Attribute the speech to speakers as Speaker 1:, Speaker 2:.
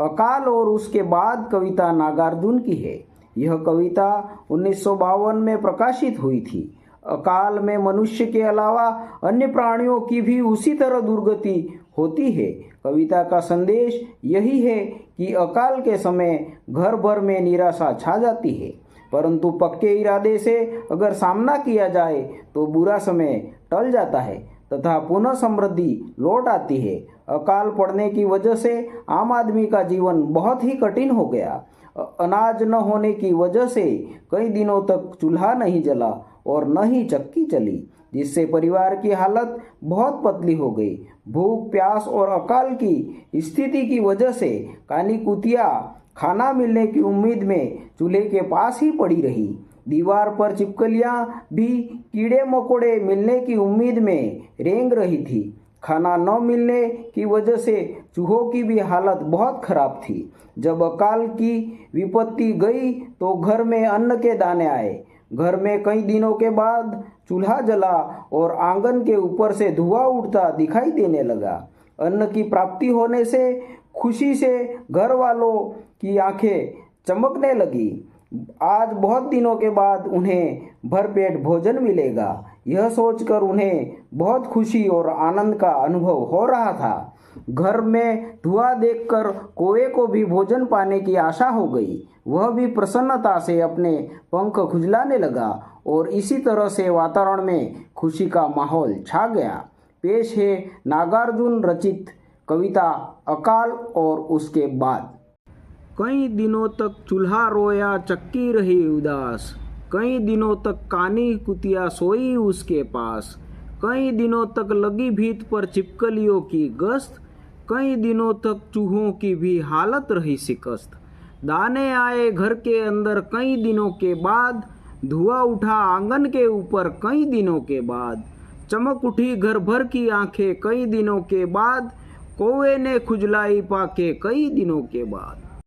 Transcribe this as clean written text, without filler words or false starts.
Speaker 1: अकाल और उसके बाद कविता नागार्जुन की है। यह कविता 1952 में प्रकाशित हुई थी। अकाल में मनुष्य के अलावा अन्य प्राणियों की भी उसी तरह दुर्गति होती है। कविता का संदेश यही है कि अकाल के समय घर भर में निराशा छा जाती है, परंतु पक्के इरादे से अगर सामना किया जाए तो बुरा समय टल जाता है तथा पुनः समृद्धि लौट आती है। अकाल पड़ने की वजह से आम आदमी का जीवन बहुत ही कठिन हो गया। अनाज न होने की वजह से कई दिनों तक चूल्हा नहीं जला और न ही चक्की चली, जिससे परिवार की हालत बहुत पतली हो गई। भूख, प्यास और अकाल की स्थिति की वजह से कानी कुतिया खाना मिलने की उम्मीद में चूल्हे के पास ही पड़ी रही। दीवार पर छिपकलियां भी कीड़े मकोड़े मिलने की उम्मीद में रेंग रही थी। खाना न मिलने की वजह से चूहों की भी हालत बहुत खराब थी। जब अकाल की विपत्ति गई तो घर में अन्न के दाने आए। घर में कई दिनों के बाद चूल्हा जला और आंगन के ऊपर से धुआं उठता दिखाई देने लगा। अन्न की प्राप्ति होने से खुशी से घर वालों की आंखें चमकने लगी। आज बहुत दिनों के बाद उन्हें भरपेट भोजन मिलेगा, यह सोचकर उन्हें बहुत खुशी और आनंद का अनुभव हो रहा था। घर में धुआं देखकर कौवे को भी भोजन पाने की आशा हो गई। वह भी प्रसन्नता से अपने पंख खुजलाने लगा और इसी तरह से वातावरण में खुशी का माहौल छा गया। पेश है नागार्जुन रचित कविता अकाल और उसके बाद। कई दिनों तक चूल्हा रोया, चक्की रही उदास। कई दिनों तक कानी कुतिया सोई उसके पास। कई दिनों तक लगी भीत पर छिपकलियों की गश्त। कई दिनों तक चूहों की भी हालत रही शिकस्त। दाने आए घर के अंदर कई दिनों के बाद। धुआं उठा आंगन के ऊपर कई दिनों के बाद। चमक उठी घर भर की आंखें कई दिनों के बाद। कौवे ने खुजलाई पाके कई दिनों के बाद।